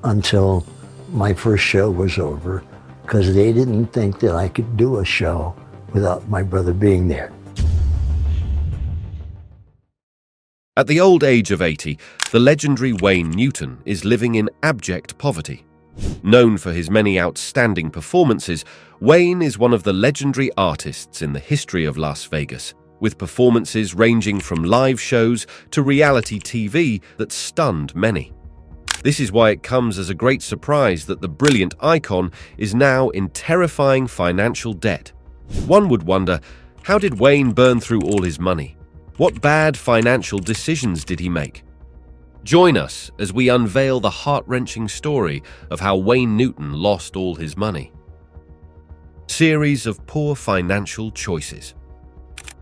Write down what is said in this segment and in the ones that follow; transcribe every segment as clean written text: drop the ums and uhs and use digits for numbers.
until my first show was over, because they didn't think that I could do a show without my brother being there. At the old age of 80, the legendary Wayne Newton is living in abject poverty. Known for his many outstanding performances, Wayne is one of the legendary artists in the history of Las Vegas, with performances ranging from live shows to reality TV that stunned many. This is why it comes as a great surprise that the brilliant icon is now in terrifying financial debt. One would wonder, how did Wayne burn through all his money? What bad financial decisions did he make? Join us as we unveil the heart-wrenching story of how Wayne Newton lost all his money. Series of poor financial choices.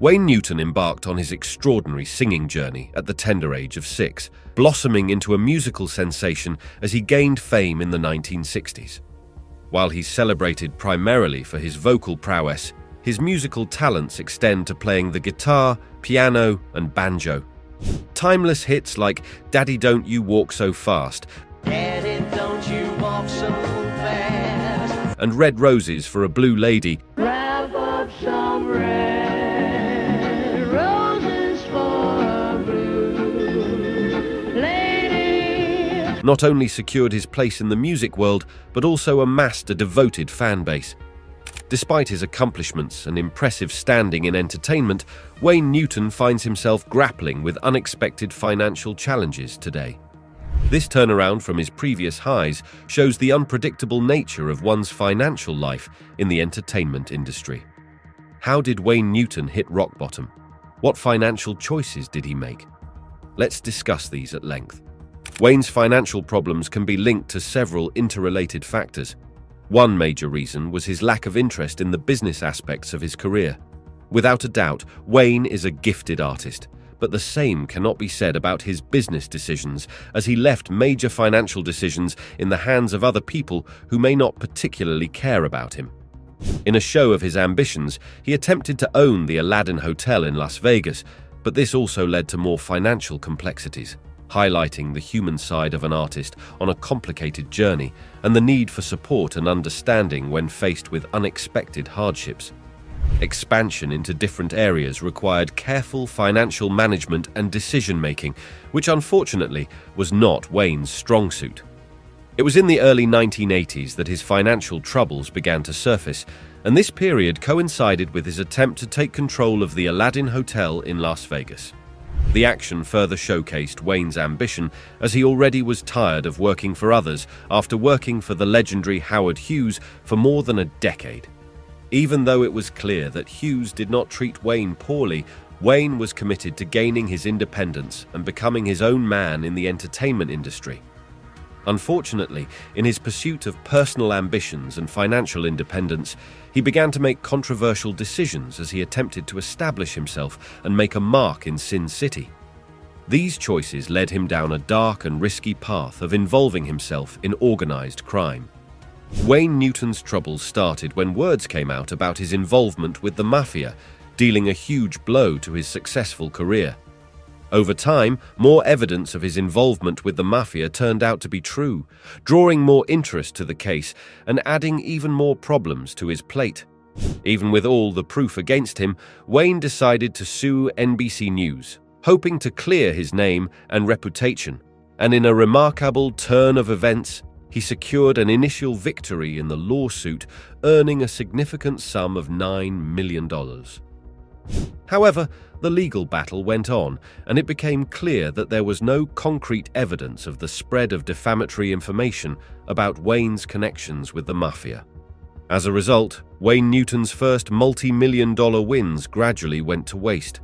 Wayne Newton embarked on his extraordinary singing journey at the tender age of 6, blossoming into a musical sensation as he gained fame in the 1960s. While he's celebrated primarily for his vocal prowess, his musical talents extend to playing the guitar, piano, and banjo. Timeless hits like Daddy Don't You Walk So Fast, Daddy, don't you walk so fast, and Red Roses for a Blue Lady wrap up some red roses for a blue lady. not only secured his place in the music world, but also amassed a devoted fan base. Despite his accomplishments and impressive standing in entertainment, Wayne Newton finds himself grappling with unexpected financial challenges today. This turnaround from his previous highs shows the unpredictable nature of one's financial life in the entertainment industry. How did Wayne Newton hit rock bottom? What financial choices did he make? Let's discuss these at length. Wayne's financial problems can be linked to several interrelated factors. One major reason was his lack of interest in the business aspects of his career. Without a doubt, Wayne is a gifted artist, but the same cannot be said about his business decisions, as he left major financial decisions in the hands of other people who may not particularly care about him. In a show of his ambitions, he attempted to own the Aladdin Hotel in Las Vegas, but this also led to more financial complexities, highlighting the human side of an artist on a complicated journey and the need for support and understanding when faced with unexpected hardships. Expansion into different areas required careful financial management and decision-making, which unfortunately was not Wayne's strong suit. It was in the early 1980s that his financial troubles began to surface, and this period coincided with his attempt to take control of the Aladdin Hotel in Las Vegas. The action further showcased Wayne's ambition, as he already was tired of working for others after working for the legendary Howard Hughes for more than a decade. Even though it was clear that Hughes did not treat Wayne poorly, Wayne was committed to gaining his independence and becoming his own man in the entertainment industry. Unfortunately, in his pursuit of personal ambitions and financial independence, he began to make controversial decisions as he attempted to establish himself and make a mark in Sin City. These choices led him down a dark and risky path of involving himself in organized crime. Wayne Newton's troubles started when words came out about his involvement with the mafia, dealing a huge blow to his successful career. Over time, more evidence of his involvement with the mafia turned out to be true, drawing more interest to the case and adding even more problems to his plate. Even with all the proof against him, Wayne decided to sue NBC News, hoping to clear his name and reputation. And in a remarkable turn of events, he secured an initial victory in the lawsuit, earning a significant sum of $9 million. However, the legal battle went on, and it became clear that there was no concrete evidence of the spread of defamatory information about Wayne's connections with the mafia. As a result, Wayne Newton's first multi-million-dollar wins gradually went to waste.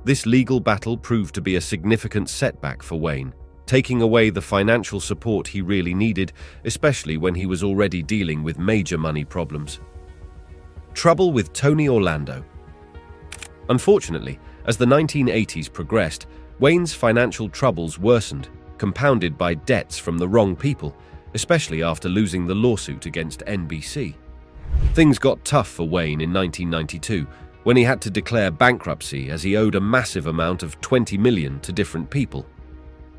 This legal battle proved to be a significant setback for Wayne, taking away the financial support he really needed, especially when he was already dealing with major money problems. Trouble with Tony Orlando. Unfortunately, as the 1980s progressed, Wayne's financial troubles worsened, compounded by debts from the wrong people, especially after losing the lawsuit against NBC. Things got tough for Wayne in 1992, when he had to declare bankruptcy as he owed a massive amount of $20 million to different people.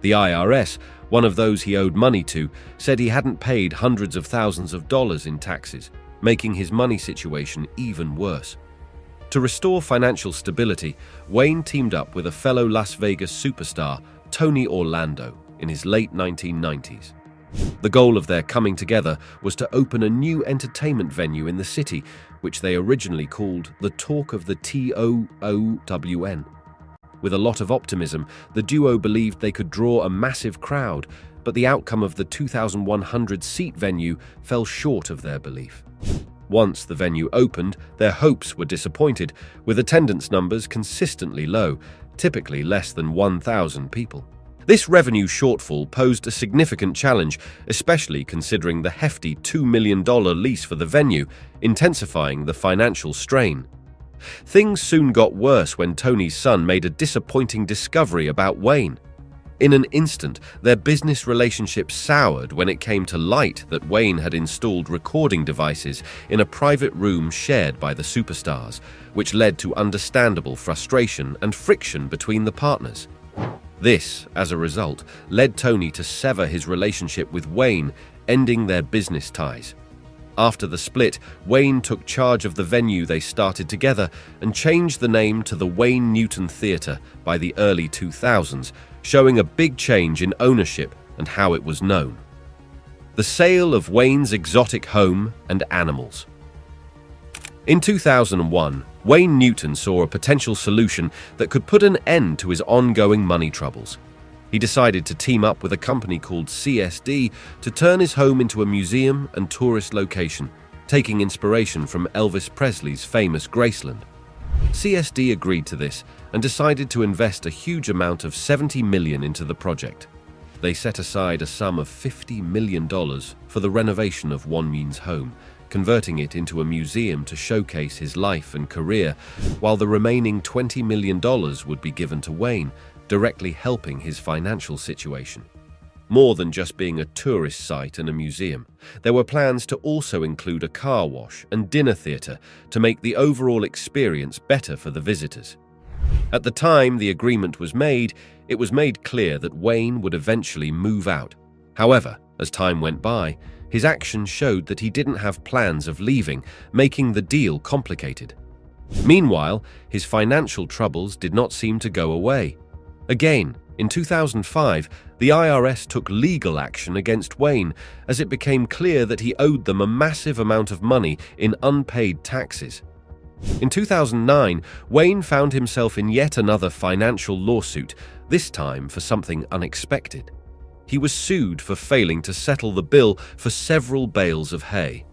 The IRS, one of those he owed money to, said he hadn't paid hundreds of thousands of dollars in taxes, making his money situation even worse. To restore financial stability, Wayne teamed up with a fellow Las Vegas superstar, Tony Orlando, in his late 1990s. The goal of their coming together was to open a new entertainment venue in the city, which they originally called the Talk of the TOOWN. With a lot of optimism, the duo believed they could draw a massive crowd, but the outcome of the 2,100-seat venue fell short of their belief. Once the venue opened, their hopes were disappointed, with attendance numbers consistently low, typically less than 1,000 people. This revenue shortfall posed a significant challenge, especially considering the hefty $2 million lease for the venue, intensifying the financial strain. Things soon got worse when Tony's son made a disappointing discovery about Wayne. In an instant, their business relationship soured when it came to light that Wayne had installed recording devices in a private room shared by the superstars, which led to understandable frustration and friction between the partners. This, as a result, led Tony to sever his relationship with Wayne, ending their business ties. After the split, Wayne took charge of the venue they started together and changed the name to the Wayne Newton Theatre by the early 2000s, showing a big change in ownership and how it was known. The sale of Wayne's exotic home and animals. In 2001, Wayne Newton saw a potential solution that could put an end to his ongoing money troubles. He decided to team up with a company called CSD to turn his home into a museum and tourist location, taking inspiration from Elvis Presley's famous Graceland. CSD agreed to this and decided to invest a huge amount of $70 million into the project. They set aside a sum of $50 million for the renovation of Wayne's home, converting it into a museum to showcase his life and career, while the remaining $20 million would be given to Wayne, directly helping his financial situation. More than just being a tourist site and a museum, there were plans to also include a car wash and dinner theatre to make the overall experience better for the visitors. At the time the agreement was made, it was made clear that Wayne would eventually move out. However, as time went by, his actions showed that he didn't have plans of leaving, making the deal complicated. Meanwhile, his financial troubles did not seem to go away. Again, in 2005, the IRS took legal action against Wayne as it became clear that he owed them a massive amount of money in unpaid taxes. In 2009, Wayne found himself in yet another financial lawsuit, this time for something unexpected. He was sued for failing to settle the bill for several bales of hay.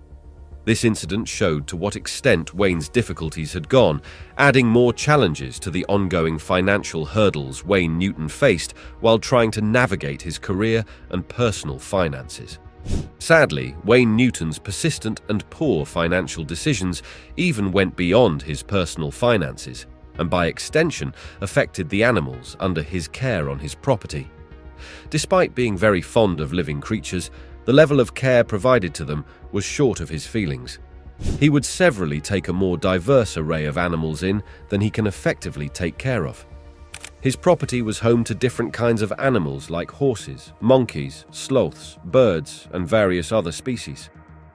This incident showed to what extent Wayne's difficulties had gone, adding more challenges to the ongoing financial hurdles Wayne Newton faced while trying to navigate his career and personal finances. Sadly, Wayne Newton's persistent and poor financial decisions even went beyond his personal finances, and by extension affected the animals under his care on his property. Despite being very fond of living creatures, the level of care provided to them was short of his feelings. He would severally take a more diverse array of animals in than he can effectively take care of. His property was home to different kinds of animals like horses, monkeys, sloths, birds, and various other species.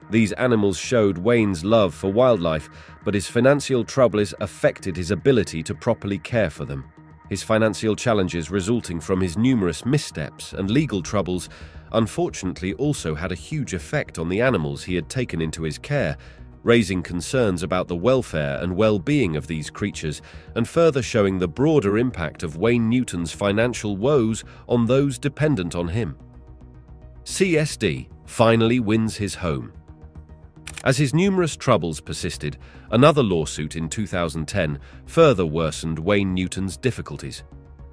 These animals showed Wayne's love for wildlife, but his financial troubles affected his ability to properly care for them. His financial challenges resulting from his numerous missteps and legal troubles unfortunately also had a huge effect on the animals he had taken into his care, raising concerns about the welfare and well-being of these creatures and further showing the broader impact of Wayne Newton's financial woes on those dependent on him. CSD finally wins his home. As his numerous troubles persisted, another lawsuit in 2010 further worsened Wayne Newton's difficulties.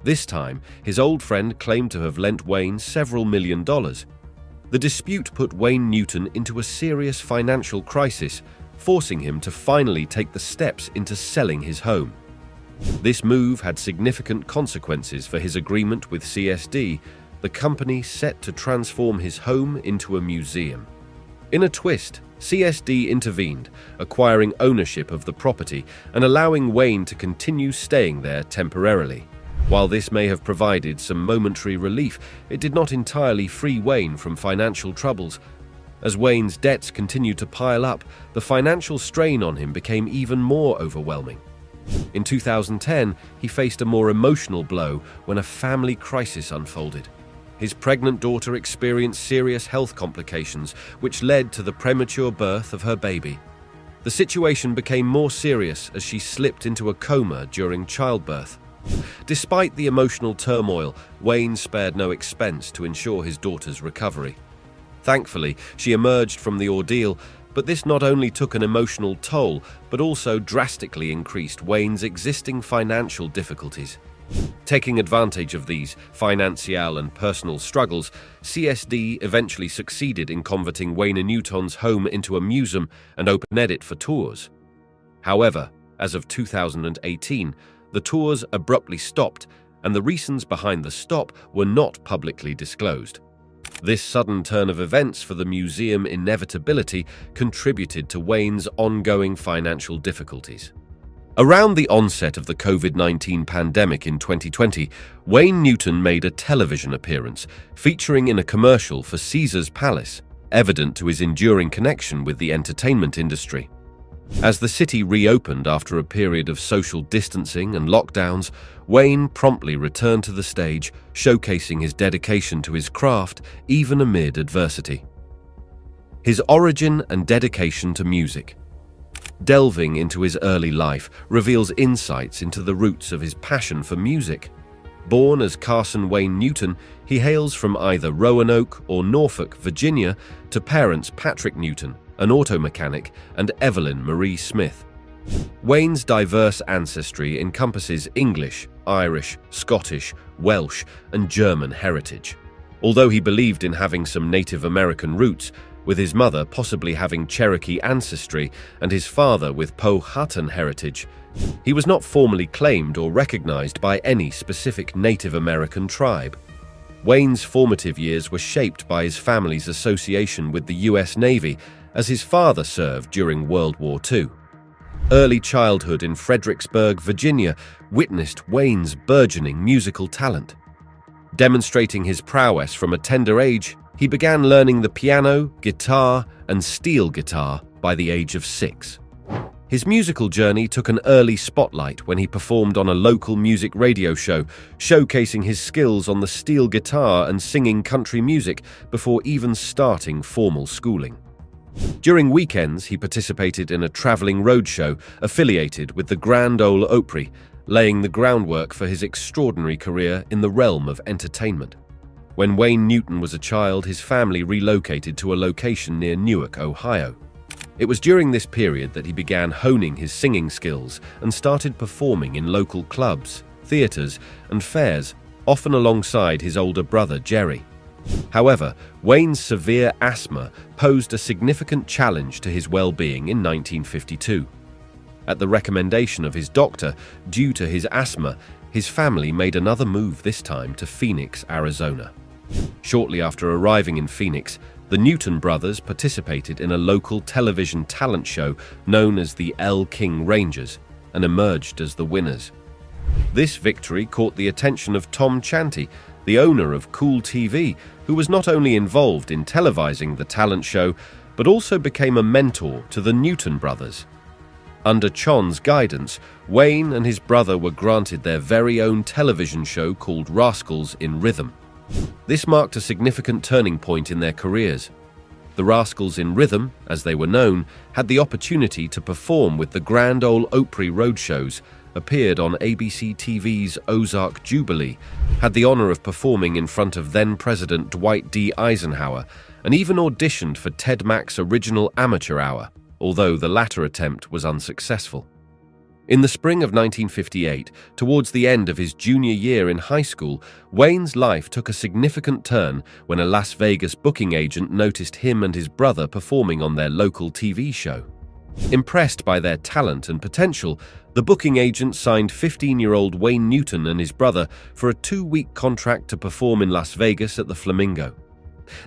This time, his old friend claimed to have lent Wayne several $1 million. The dispute put Wayne Newton into a serious financial crisis, forcing him to finally take the steps into selling his home. This move had significant consequences for his agreement with CSD, the company set to transform his home into a museum. In a twist, CSD intervened, acquiring ownership of the property and allowing Wayne to continue staying there temporarily. While this may have provided some momentary relief, it did not entirely free Wayne from financial troubles. As Wayne's debts continued to pile up, the financial strain on him became even more overwhelming. In 2010, he faced a more emotional blow when a family crisis unfolded. His pregnant daughter experienced serious health complications, which led to the premature birth of her baby. The situation became more serious as she slipped into a coma during childbirth. Despite the emotional turmoil, Wayne spared no expense to ensure his daughter's recovery. Thankfully, she emerged from the ordeal, but this not only took an emotional toll, but also drastically increased Wayne's existing financial difficulties. Taking advantage of these financial and personal struggles, CSD eventually succeeded in converting Wayne Newton's home into a museum and opened it for tours. However, as of 2018, the tours abruptly stopped, and the reasons behind the stop were not publicly disclosed. This sudden turn of events for the museum inevitability contributed to Wayne's ongoing financial difficulties. Around the onset of the COVID-19 pandemic in 2020, Wayne Newton made a television appearance, featuring in a commercial for Caesar's Palace, evident to his enduring connection with the entertainment industry. As the city reopened after a period of social distancing and lockdowns, Wayne promptly returned to the stage, showcasing his dedication to his craft even amid adversity. His origin and dedication to music. Delving into his early life reveals insights into the roots of his passion for music. Born as Carson Wayne Newton, he hails from either Roanoke or Norfolk, Virginia, to parents Patrick Newton, an auto mechanic, and Evelyn Marie Smith. Wayne's diverse ancestry encompasses English, Irish, Scottish, Welsh, and German heritage. Although he believed in having some Native American roots, with his mother possibly having Cherokee ancestry and his father with Powhatan heritage, he was not formally claimed or recognized by any specific Native American tribe. Wayne's formative years were shaped by his family's association with the U.S. Navy, as his father served during World War II. Early childhood in Fredericksburg, Virginia, witnessed Wayne's burgeoning musical talent. Demonstrating his prowess from a tender age, he began learning the piano, guitar, and steel guitar by the age of 6. His musical journey took an early spotlight when he performed on a local music radio show, showcasing his skills on the steel guitar and singing country music before even starting formal schooling. During weekends, he participated in a traveling roadshow affiliated with the Grand Ole Opry, laying the groundwork for his extraordinary career in the realm of entertainment. When Wayne Newton was a child, his family relocated to a location near Newark, Ohio. It was during this period that he began honing his singing skills and started performing in local clubs, theaters, and fairs, often alongside his older brother Jerry. However, Wayne's severe asthma posed a significant challenge to his well-being in 1952. At the recommendation of his doctor, due to his asthma, his family made another move, this time to Phoenix, Arizona. Shortly after arriving in Phoenix, the Newton brothers participated in a local television talent show known as the L. King Rangers and emerged as the winners. This victory caught the attention of Tom Chanty, the owner of Cool TV, who was not only involved in televising the talent show, but also became a mentor to the Newton brothers. Under Chon's guidance, Wayne and his brother were granted their very own television show called Rascals in Rhythm. This marked a significant turning point in their careers. The Rascals in Rhythm, as they were known, had the opportunity to perform with the Grand Ole Opry roadshows, appeared on ABC TV's Ozark Jubilee, had the honor of performing in front of then-President Dwight D. Eisenhower, and even auditioned for Ted Mack's original Amateur Hour, although the latter attempt was unsuccessful. In the spring of 1958, towards the end of his junior year in high school, Wayne's life took a significant turn when a Las Vegas booking agent noticed him and his brother performing on their local TV show. Impressed by their talent and potential, the booking agent signed 15-year-old Wayne Newton and his brother for a 2-week contract to perform in Las Vegas at the Flamingo.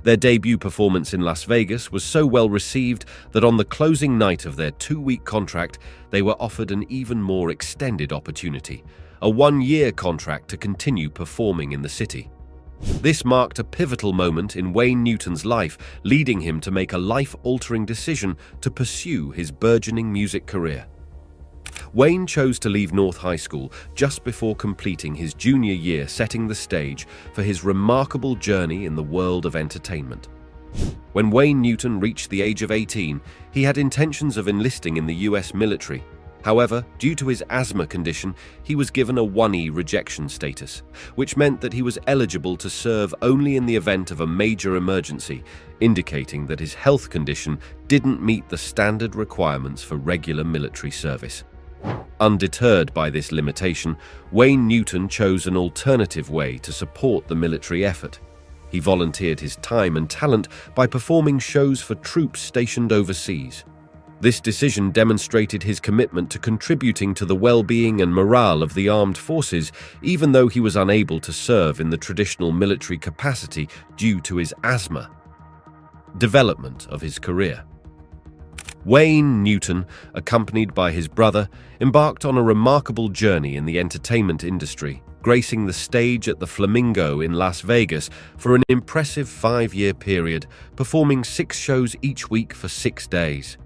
Their debut performance in Las Vegas was so well received that on the closing night of their 2-week contract, they were offered an even more extended opportunity, a one-year contract to continue performing in the city. This marked a pivotal moment in Wayne Newton's life, leading him to make a life-altering decision to pursue his burgeoning music career. Wayne chose to leave North High School just before completing his junior year, setting the stage for his remarkable journey in the world of entertainment. When Wayne Newton reached the age of 18, he had intentions of enlisting in the US military. However, due to his asthma condition, he was given a 1E rejection status, which meant that he was eligible to serve only in the event of a major emergency, indicating that his health condition didn't meet the standard requirements for regular military service. Undeterred by this limitation, Wayne Newton chose an alternative way to support the military effort. He volunteered his time and talent by performing shows for troops stationed overseas. This decision demonstrated his commitment to contributing to the well-being and morale of the armed forces, even though he was unable to serve in the traditional military capacity due to his asthma. Development of his career. Wayne Newton, accompanied by his brother, embarked on a remarkable journey in the entertainment industry, gracing the stage at the Flamingo in Las Vegas for an impressive 5-year period, performing 6 shows each week for 6 days.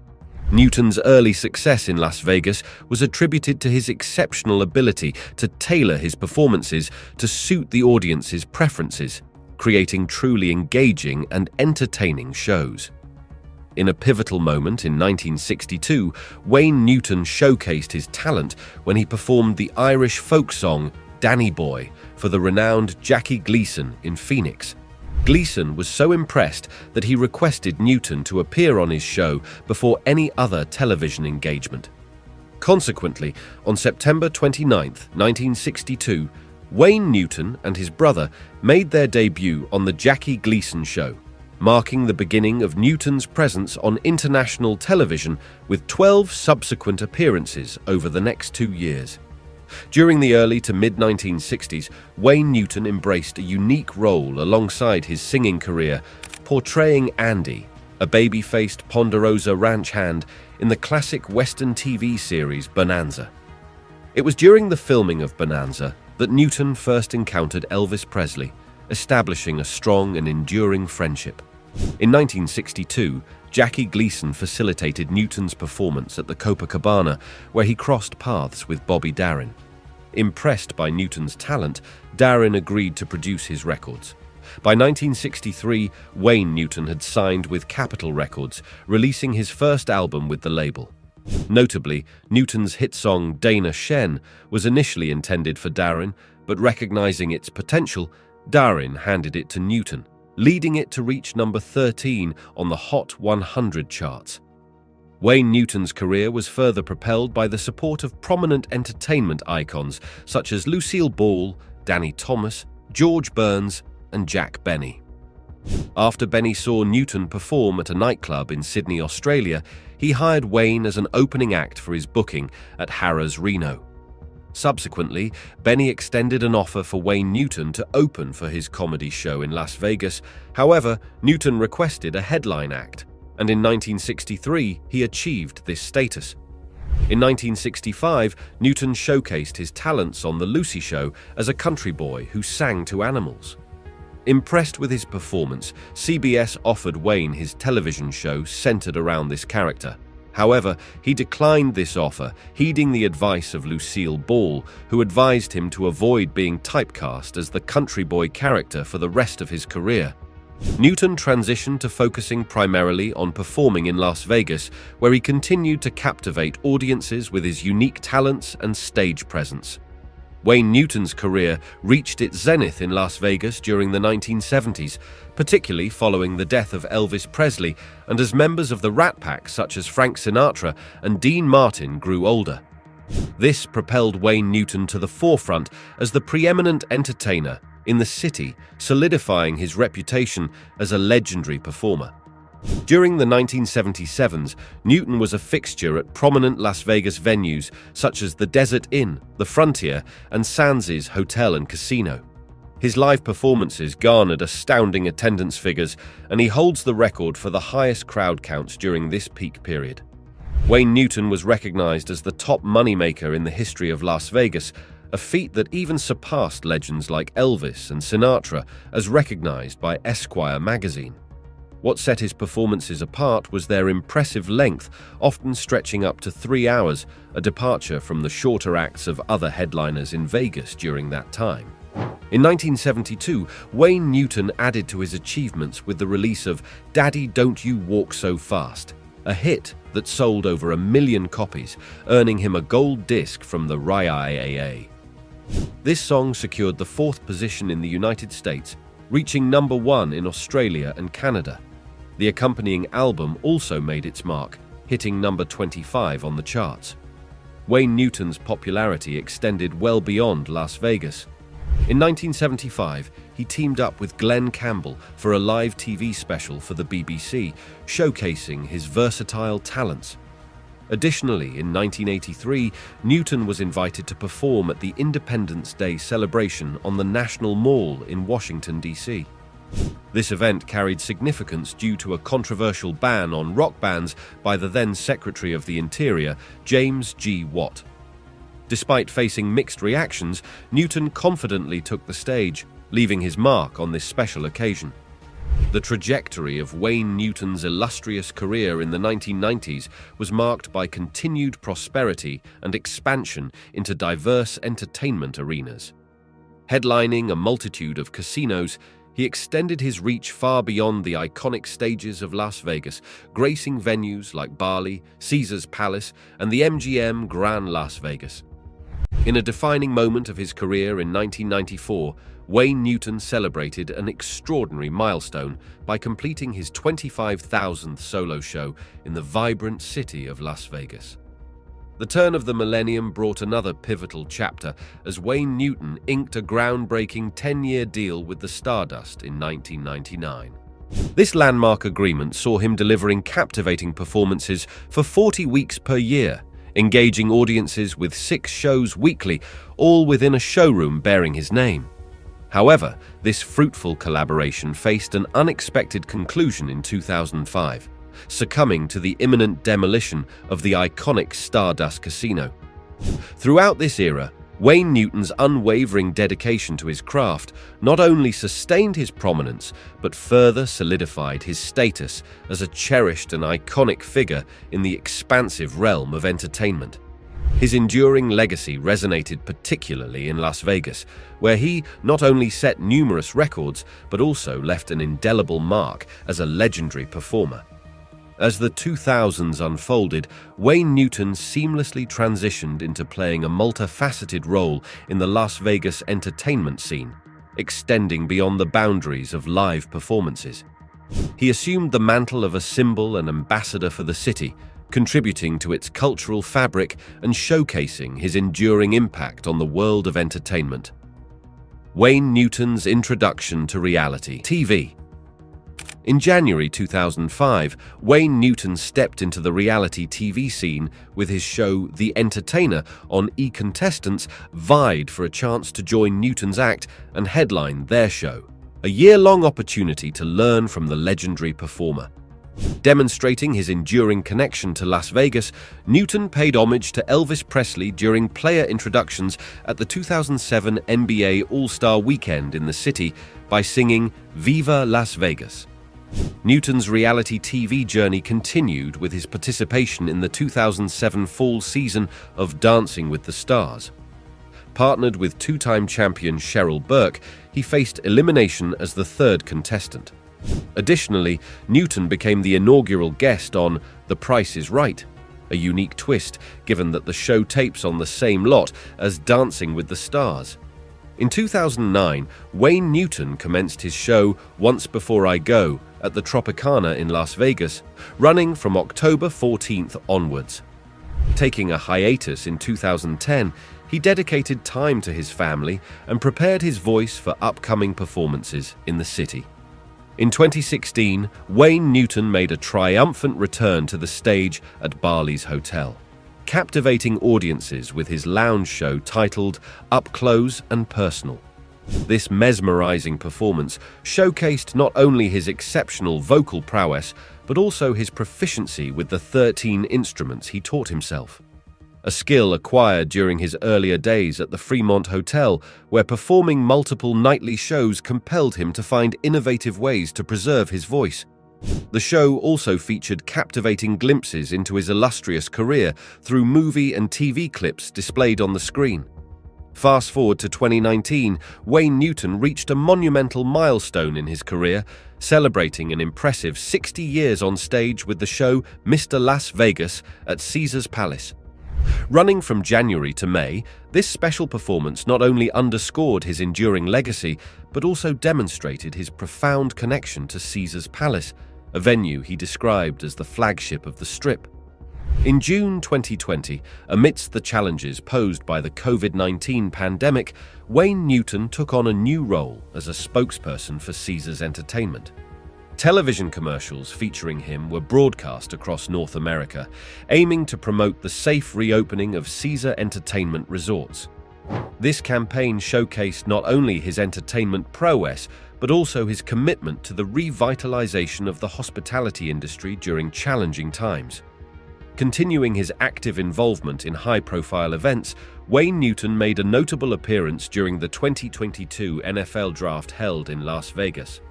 Newton's early success in Las Vegas was attributed to his exceptional ability to tailor his performances to suit the audience's preferences, creating truly engaging and entertaining shows. In a pivotal moment in 1962, Wayne Newton showcased his talent when he performed the Irish folk song Danny Boy for the renowned Jackie Gleason in Phoenix. Gleason was so impressed that he requested Newton to appear on his show before any other television engagement. Consequently, on September 29, 1962, Wayne Newton and his brother made their debut on the Jackie Gleason Show, marking the beginning of Newton's presence on international television with 12 subsequent appearances over the next 2 years. During the early to mid-1960s, Wayne Newton embraced a unique role alongside his singing career, portraying Andy, a baby-faced Ponderosa ranch hand in the classic Western TV series Bonanza. It was during the filming of Bonanza that Newton first encountered Elvis Presley, establishing a strong and enduring friendship. In 1962, Jackie Gleason facilitated Newton's performance at the Copacabana, where he crossed paths with Bobby Darin. Impressed by Newton's talent, Darin agreed to produce his records. By 1963, Wayne Newton had signed with Capitol Records, releasing his first album with the label. Notably, Newton's hit song Dana Shen was initially intended for Darin, but recognizing its potential, Darin handed it to Newton, leading it to reach number 13 on the Hot 100 charts. Wayne Newton's career was further propelled by the support of prominent entertainment icons such as Lucille Ball, Danny Thomas, George Burns, and Jack Benny. After Benny saw Newton perform at a nightclub in Sydney, Australia, he hired Wayne as an opening act for his booking at Harrah's Reno. Subsequently, Benny extended an offer for Wayne Newton to open for his comedy show in Las Vegas. However, Newton requested a headline act, and in 1963 he achieved this status. In 1965, Newton showcased his talents on The Lucy Show as a country boy who sang to animals. Impressed with his performance, CBS offered Wayne his television show centered around this character. However, he declined this offer, heeding the advice of Lucille Ball, who advised him to avoid being typecast as the country boy character for the rest of his career. Newton transitioned to focusing primarily on performing in Las Vegas, where he continued to captivate audiences with his unique talents and stage presence. Wayne Newton's career reached its zenith in Las Vegas during the 1970s, particularly following the death of Elvis Presley and as members of the Rat Pack such as Frank Sinatra and Dean Martin grew older. This propelled Wayne Newton to the forefront as the preeminent entertainer in the city, solidifying his reputation as a legendary performer. During the 1977s, Newton was a fixture at prominent Las Vegas venues such as the Desert Inn, the Frontier, and Sands' Hotel and Casino. His live performances garnered astounding attendance figures, and he holds the record for the highest crowd counts during this peak period. Wayne Newton was recognized as the top moneymaker in the history of Las Vegas, a feat that even surpassed legends like Elvis and Sinatra, as recognized by Esquire magazine. What set his performances apart was their impressive length, often stretching up to 3 hours, a departure from the shorter acts of other headliners in Vegas during that time. In 1972, Wayne Newton added to his achievements with the release of Daddy Don't You Walk So Fast, a hit that sold over 1 million copies, earning him a gold disc from the RIAA. This song secured the 4th position in the United States, reaching number 1 in Australia and Canada. The accompanying album also made its mark, hitting number 25 on the charts. Wayne Newton's popularity extended well beyond Las Vegas. In 1975, he teamed up with Glenn Campbell for a live TV special for the BBC, showcasing his versatile talents. Additionally, in 1983, Newton was invited to perform at the Independence Day celebration on the National Mall in Washington, D.C. This event carried significance due to a controversial ban on rock bands by the then Secretary of the Interior, James G. Watt. Despite facing mixed reactions, Newton confidently took the stage, leaving his mark on this special occasion. The trajectory of Wayne Newton's illustrious career in the 1990s was marked by continued prosperity and expansion into diverse entertainment arenas. Headlining a multitude of casinos, he extended his reach far beyond the iconic stages of Las Vegas, gracing venues like Bali, Caesars Palace, and the MGM Grand Las Vegas. In a defining moment of his career in 1994, Wayne Newton celebrated an extraordinary milestone by completing his 25,000th solo show in the vibrant city of Las Vegas. The turn of the millennium brought another pivotal chapter as Wayne Newton inked a groundbreaking 10-year deal with the Stardust in 1999. This landmark agreement saw him delivering captivating performances for 40 weeks per year, engaging audiences with 6 shows weekly, all within a showroom bearing his name. However, this fruitful collaboration faced an unexpected conclusion in 2005, succumbing to the imminent demolition of the iconic Stardust Casino. Throughout this era, Wayne Newton's unwavering dedication to his craft not only sustained his prominence, but further solidified his status as a cherished and iconic figure in the expansive realm of entertainment. His enduring legacy resonated particularly in Las Vegas, where he not only set numerous records, but also left an indelible mark as a legendary performer. As the 2000s unfolded, Wayne Newton seamlessly transitioned into playing a multifaceted role in the Las Vegas entertainment scene, extending beyond the boundaries of live performances. He assumed the mantle of a symbol and ambassador for the city, contributing to its cultural fabric and showcasing his enduring impact on the world of entertainment. Wayne Newton's introduction to reality TV. In January 2005, Wayne Newton stepped into the reality TV scene with his show The Entertainer on E!Contestants vied for a chance to join Newton's act and headline their show, a year-long opportunity to learn from the legendary performer. Demonstrating his enduring connection to Las Vegas, Newton paid homage to Elvis Presley during player introductions at the 2007 NBA All-Star Weekend in the city by singing Viva Las Vegas. Newton's reality TV journey continued with his participation in the 2007 fall season of Dancing with the Stars. Partnered with 2-time champion Cheryl Burke, he faced elimination as the 3rd contestant. Additionally, Newton became the inaugural guest on The Price is Right, a unique twist given that the show tapes on the same lot as Dancing with the Stars. In 2009, Wayne Newton commenced his show Once Before I Go at the Tropicana in Las Vegas, running from October 14th onwards. Taking a hiatus in 2010, he dedicated time to his family and prepared his voice for upcoming performances in the city. In 2016, Wayne Newton made a triumphant return to the stage at Bali's Hotel, captivating audiences with his lounge show titled Up Close and Personal. This mesmerizing performance showcased not only his exceptional vocal prowess, but also his proficiency with the 13 instruments he taught himself. a skill acquired during his earlier days at the Fremont Hotel, where performing multiple nightly shows compelled him to find innovative ways to preserve his voice. The show also featured captivating glimpses into his illustrious career through movie and TV clips displayed on the screen. Fast forward to 2019, Wayne Newton reached a monumental milestone in his career, celebrating an impressive 60 years on stage with the show Mr. Las Vegas at Caesars Palace. Running from January to May, this special performance not only underscored his enduring legacy, but also demonstrated his profound connection to Caesars Palace, a venue he described as the flagship of the Strip. In June 2020, amidst the challenges posed by the COVID-19 pandemic, Wayne Newton took on a new role as a spokesperson for Caesars Entertainment. Television commercials featuring him were broadcast across North America, aiming to promote the safe reopening of Caesar Entertainment resorts. This campaign showcased not only his entertainment prowess, but also his commitment to the revitalization of the hospitality industry during challenging times. Continuing his active involvement in high-profile events, Wayne Newton made a notable appearance during the 2022 NFL Draft held in Las Vegas.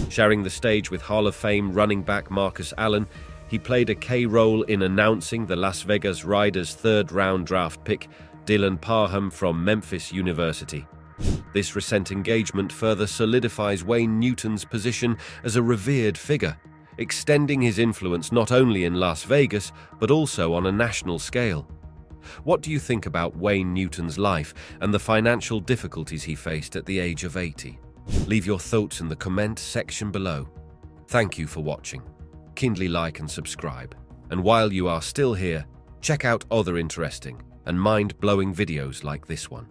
Sharing the stage with Hall of Fame running back Marcus Allen, he played a key role in announcing the Las Vegas Raiders' third-round draft pick, Dylan Parham from Memphis University. This recent engagement further solidifies Wayne Newton's position as a revered figure, extending his influence not only in Las Vegas, but also on a national scale. What do you think about Wayne Newton's life and the financial difficulties he faced at the age of 80? Leave your thoughts in the comment section below. Thank you for watching. Kindly like and subscribe. And while you are still here, check out other interesting and mind-blowing videos like this one.